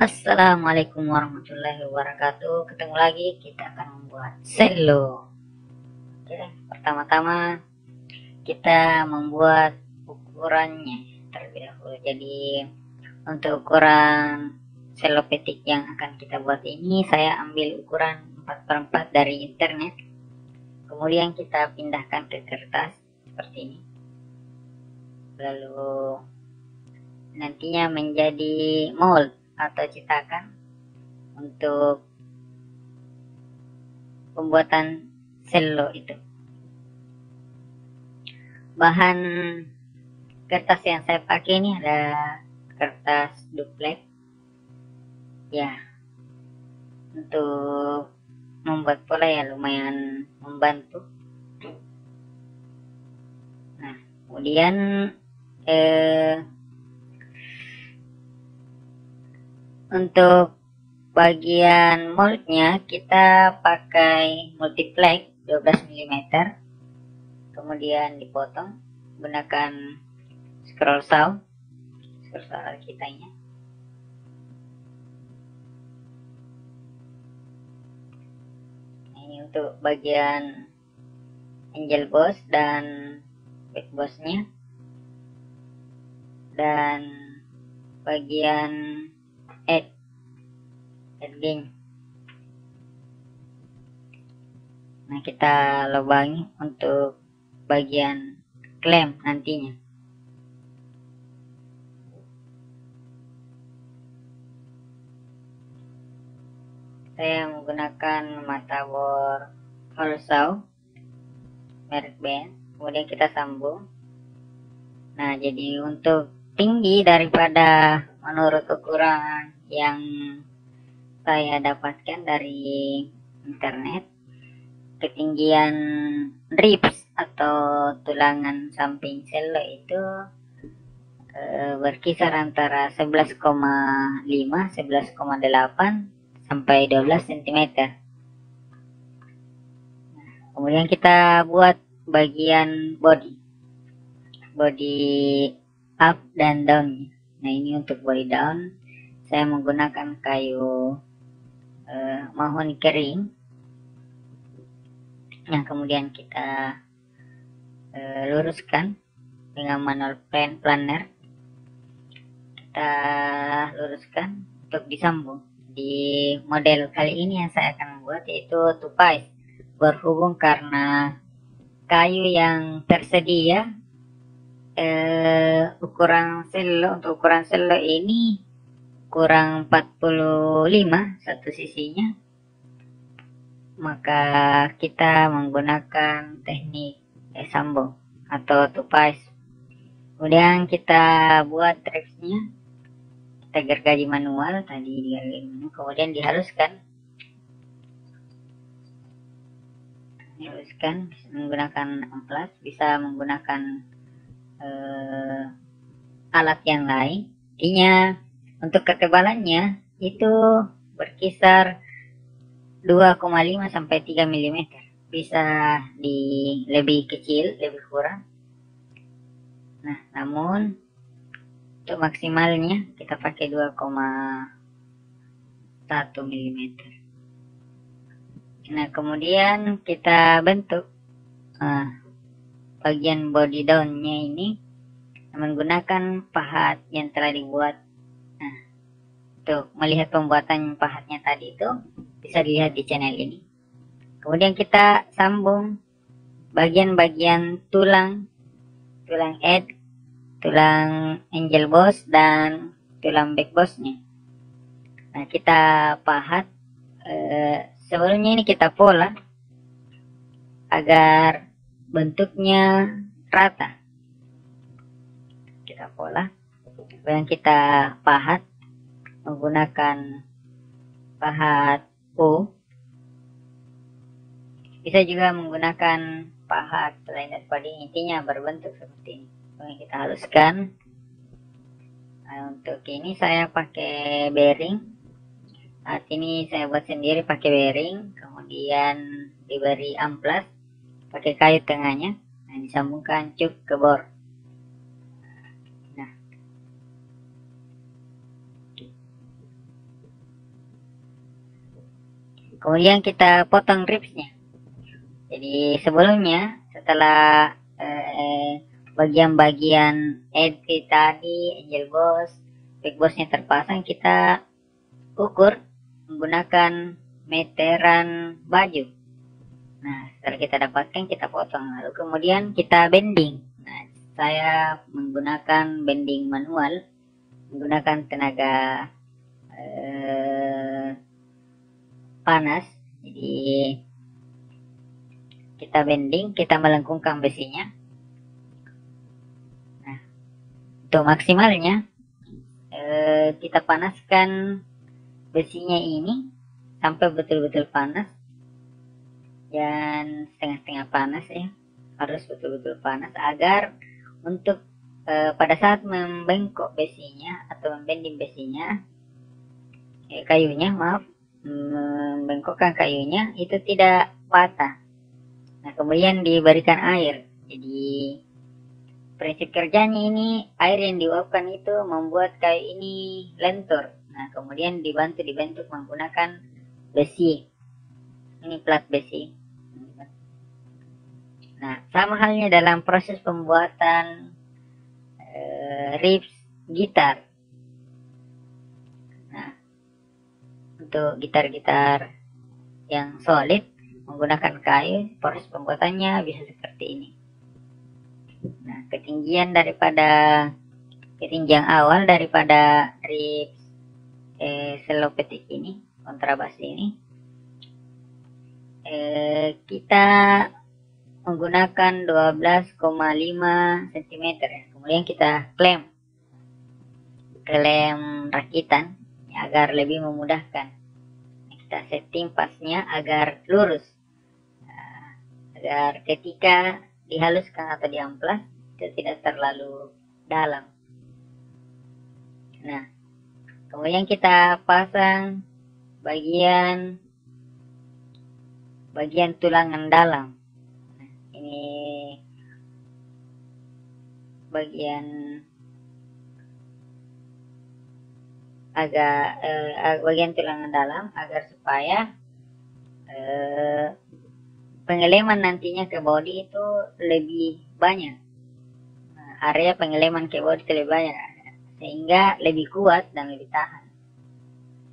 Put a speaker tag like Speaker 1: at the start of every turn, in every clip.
Speaker 1: Assalamualaikum warahmatullahi wabarakatuh. Ketemu lagi, kita akan membuat selo. Oke, pertama-tama kita membuat ukurannya terlebih dahulu. Jadi untuk ukuran selo petik yang akan kita buat ini, saya ambil ukuran 4/4 dari internet. Kemudian kita pindahkan ke kertas seperti ini. Lalu nantinya menjadi mold atau cetakan untuk pembuatan selo itu. Bahan kertas yang saya pakai ini ada kertas duplek ya, untuk membuat pola ya lumayan membantu. Nah, kemudian untuk bagian moldnya kita pakai multiplex 12 mm, kemudian dipotong gunakan scroll saw kitanya. Ini untuk bagian angel boss dan back bossnya, dan bagian edging. Nah, kita lubangi untuk bagian klem nantinya. Saya menggunakan mata bor hole saw merek Benz, kemudian kita sambung. Nah, jadi untuk tinggi daripada menurut ukuran yang saya dapatkan dari internet, ketinggian ribs atau tulangan samping selo itu berkisar antara 11,5, 11,8 sampai 12 cm. Kemudian kita buat bagian body up dan down. Nah, ini untuk body down saya menggunakan kayu mahoni kering. Yang kemudian kita luruskan dengan manual planer. Kita luruskan untuk disambung. Di model kali ini yang saya akan membuat yaitu tupai, berhubung karena kayu yang tersedia ukuran selo ini kurang 45 satu sisinya, maka kita menggunakan teknik sambung atau tupai. Kemudian kita buat trapsnya, kita gergaji manual tadi, kemudian dihaluskan menggunakan amplas, bisa menggunakan alat yang lain. Intinya untuk ketebalannya itu berkisar 2,5 sampai 3 mm. Bisa di lebih kecil, lebih kurang. Nah, namun untuk maksimalnya kita pakai 2,1 mm. Nah, kemudian kita bentuk bagian body down-nya ini menggunakan pahat yang telah dibuat. Nah, untuk melihat pembuatan pahatnya tadi itu bisa dilihat di channel ini. Kemudian kita sambung bagian-bagian tulang head, tulang angel boss, dan tulang back bossnya. Nah, kita pahat. Sebelumnya ini kita pola agar bentuknya rata. Kita pola, kemudian kita pahat menggunakan pahat U. Bisa juga menggunakan pahat selain daripada ini, intinya berbentuk seperti ini. Kemudian kita haluskan. Nah, untuk ini saya pakai bearing. Saat ini saya buat sendiri pakai bearing, kemudian diberi amplas pakai kayu tengahnya. Nah, disambungkan cuk ke bor. Nah, Kemudian kita potong ribsnya. Jadi sebelumnya setelah bagian-bagian edit tadi, angel boss, big bossnya terpasang, kita ukur menggunakan meteran baju. Nah, setelah kita dapatkan, kita potong, lalu kemudian kita bending. Nah, saya menggunakan bending manual, menggunakan tenaga panas. Jadi kita bending, kita melengkungkan besinya. Nah, untuk maksimalnya kita panaskan besinya ini sampai betul-betul panas, dan setengah-setengah panas ya, harus betul-betul panas agar untuk pada saat membengkok besinya atau membending besinya, kayunya, maaf, membengkokkan kayunya itu tidak patah. Nah, kemudian diberikan air. Jadi prinsip kerjanya ini, air yang diuapkan itu membuat kayu ini lentur. Nah, kemudian dibentuk menggunakan besi. Ini plat besi. Nah, sama halnya dalam proses pembuatan riffs gitar. Nah, untuk gitar-gitar yang solid menggunakan kayu, proses pembuatannya bisa seperti ini. Nah, ketinggian awal daripada riffs slow petik ini, kontrabas ini, kita menggunakan 12,5 cm. Kemudian kita klem rakitan ya, agar lebih memudahkan. Kita setting pasnya agar lurus, agar ketika dihaluskan atau diamplas itu tidak terlalu dalam. Nah, kemudian kita pasang bagian tulangan dalam. Ini bagian tulangan dalam agar supaya pengeleman nantinya ke body itu lebih banyak. Nah, area pengeleman ke body itu lebih banyak sehingga lebih kuat dan lebih tahan.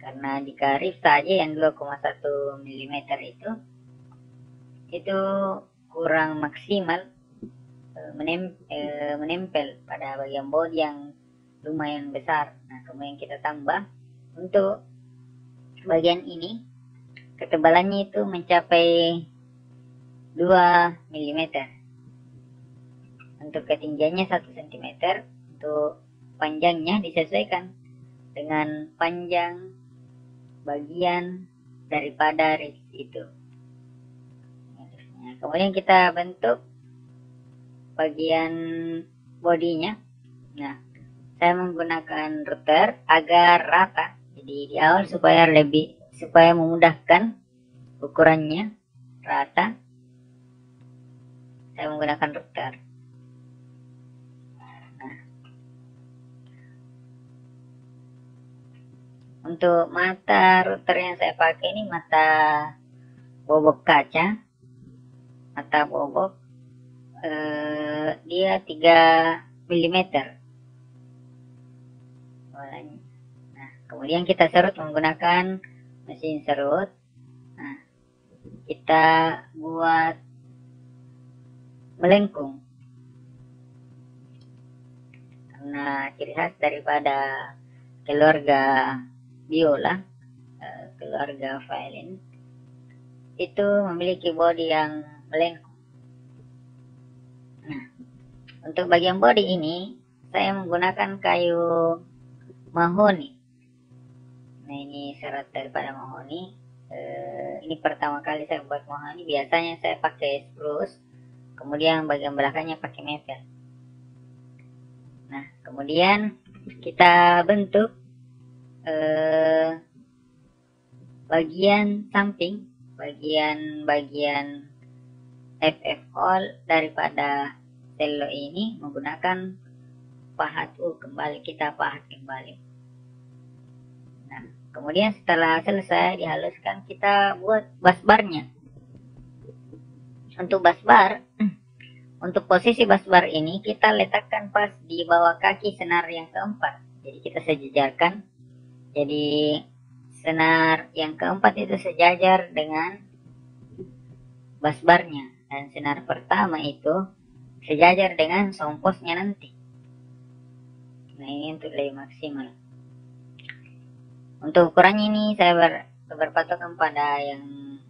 Speaker 1: Karena jika rift saja yang 2,1 mm itu kurang maksimal menempel pada bagian bodi yang lumayan besar. Nah, kemudian kita tambah untuk bagian ini, ketebalannya itu mencapai 2 mm. Untuk ketinggiannya 1 cm. Untuk panjangnya disesuaikan dengan panjang bagian daripada rift itu. Nah, kemudian kita bentuk bagian bodinya. Nah, saya menggunakan router agar rata. Jadi di awal supaya memudahkan ukurannya rata, saya menggunakan router. Nah, untuk mata router yang saya pakai ini mata bobok kaca, mata bobok, dia 3 mm. Nah, kemudian kita serut menggunakan mesin serut. Nah, kita buat melengkung. Karena ciri khas daripada keluarga biola, keluarga violin, itu memiliki bodi yang melengkung. Nah, untuk bagian bodi ini saya menggunakan kayu mahoni. Nah, ini syarat daripada mahoni. Ini pertama kali saya buat mahoni. Biasanya saya pakai spruce, kemudian bagian belakangnya pakai maple. Nah, kemudian kita bentuk bagian samping, bagian FF all daripada cello ini menggunakan pahat kembali. Kita pahat kembali. Nah, kemudian setelah selesai dihaluskan, kita buat busbarnya. Untuk busbar, untuk posisi busbar ini kita letakkan pas di bawah kaki senar yang keempat. Jadi kita sejajarkan. Jadi senar yang keempat itu sejajar dengan busbarnya, dan senar pertama itu sejajar dengan somposnya nanti. Nah, ini untuk lebih maksimal. Untuk ukurannya ini saya berpatokan pada yang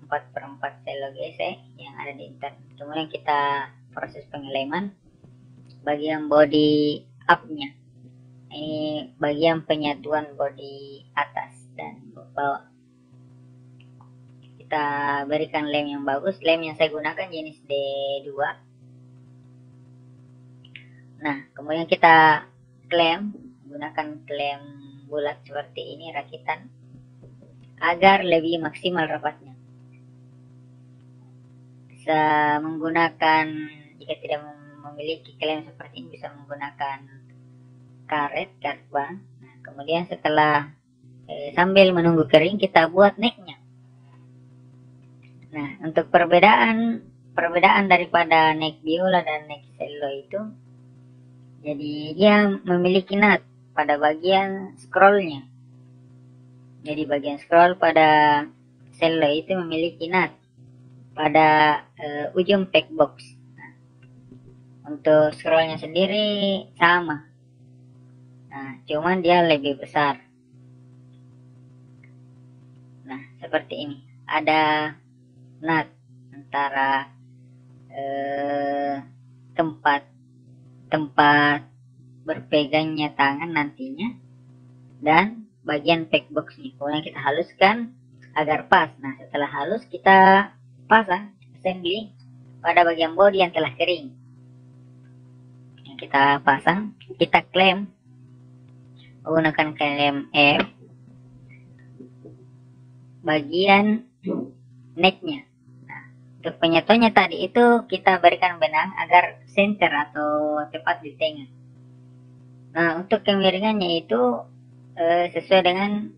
Speaker 1: 4/4 selo gesek yang ada di internet. Kemudian kita proses pengeleman bagian body up-nya. Ini bagian penyatuan body atas dan bawah. Kita berikan lem yang bagus. Lem yang saya gunakan jenis D2. Nah, kemudian kita klem, gunakan klem bulat seperti ini rakitan agar lebih maksimal rapatnya. Bisa menggunakan, jika tidak memiliki klem seperti ini, bisa menggunakan karet bang. Nah, kemudian setelah sambil menunggu kering, kita buat necknya. Nah, untuk perbedaan daripada neck biola dan neck cello itu, jadi dia memiliki nut pada bagian scrollnya. Jadi bagian scroll pada cello itu memiliki nut pada ujung pack box. Nah, untuk scrollnya sendiri sama. Nah, cuman dia lebih besar. Nah, seperti ini. Ada nut antara tempat berpegangnya tangan nantinya dan bagian pack boxnya. Kemudian kita haluskan agar pas. Nah, setelah halus kita pasang assembly pada bagian bodi yang telah kering. Kita pasang, kita klem menggunakan klem F bagian necknya. Nah, untuk penyatuannya tadi itu kita berikan benang agar center atau tepat di tengah. Nah, untuk kemiringannya itu sesuai dengan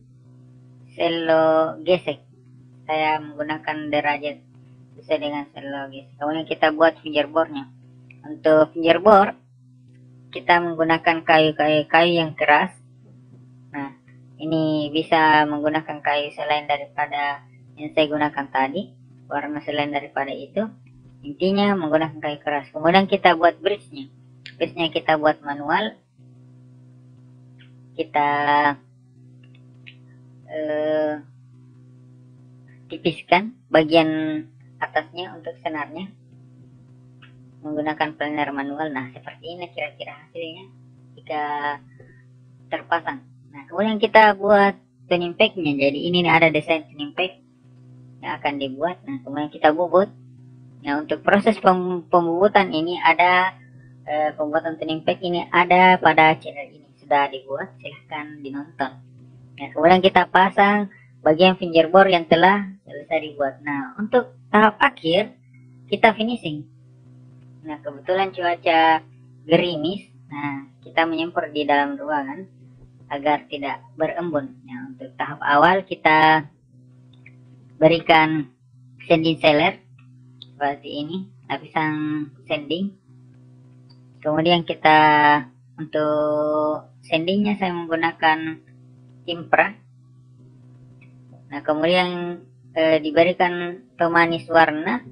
Speaker 1: selo gesek. Saya menggunakan derajat sesuai dengan selo gesek. Kemudian kita buat fingerboardnya. Untuk fingerboard kita menggunakan kayu yang keras. Nah, ini bisa menggunakan kayu selain daripada yang saya gunakan tadi, warna selain daripada itu. Intinya menggunakan kayu keras. Kemudian kita buat bridge-nya. Bridge-nya kita buat manual. Kita tipiskan bagian atasnya untuk senarnya menggunakan planer manual. Nah, seperti ini kira-kira hasilnya jika terpasang. Nah, kemudian kita buat tuning pack-nya. Jadi ini ada desain tuning pack yang akan dibuat. Nah, kemudian kita bubut. Nah, untuk proses pembubutan ini ada pembuatan tuning pack ini ada pada channel ini, sudah dibuat, silahkan dinonton. Nah, kemudian kita pasang bagian fingerboard yang telah selesai dibuat. Nah, untuk tahap akhir kita finishing. Nah, kebetulan cuaca gerimis. Nah, kita menyemprot di dalam ruangan agar tidak berembun. Nah, untuk tahap awal kita berikan sanding sealer seperti ini, lapisan sanding. Kemudian kita untuk sandingnya saya menggunakan Impra. Nah, kemudian diberikan pemanis warna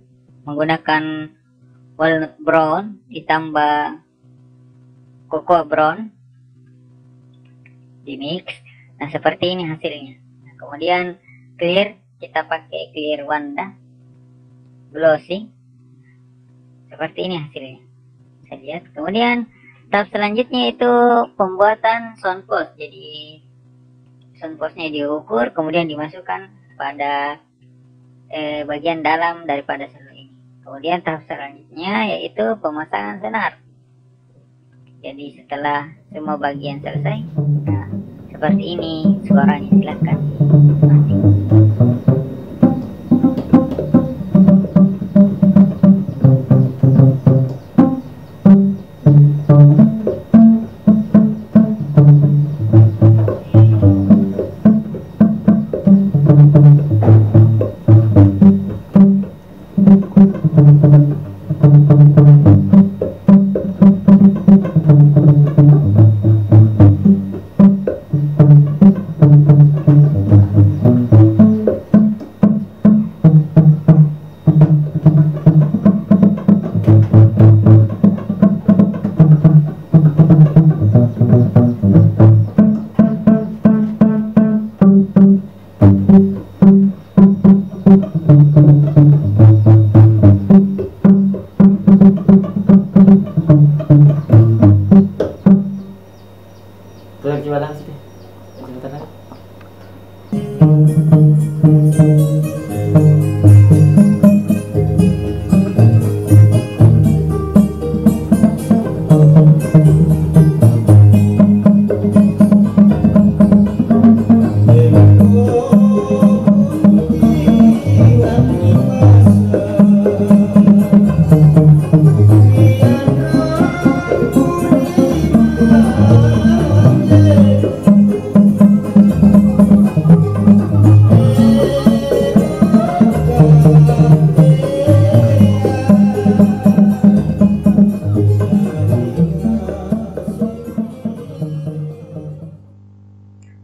Speaker 1: menggunakan walnut brown ditambah cocoa brown di mix. Nah, seperti ini hasilnya. Nah, kemudian clear, kita pakai clear Wanda glossy. Seperti ini hasilnya. Bisa lihat. Kemudian tahap selanjutnya itu pembuatan sound post. Jadi sound postnya diukur, kemudian dimasukkan pada bagian dalam daripada selo ini. Kemudian tahap selanjutnya yaitu pemasangan senar. Jadi setelah semua bagian selesai, nah, seperti ini suaranya. Silahkan nanti.
Speaker 2: Sebentar ya.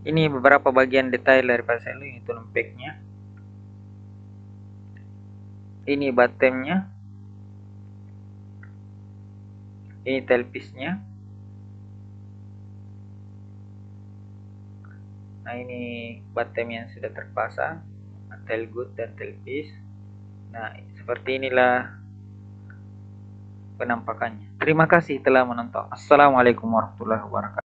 Speaker 2: Ini beberapa bagian detail dari pasal ini, itu lempeknya. Ini bottomnya. Ini tailpiece-nya. Nah, ini bottom yang sudah terpasang, tailgate dan tailpiece. Nah, seperti inilah penampakannya. Terima kasih telah menonton. Assalamualaikum warahmatullahi wabarakatuh.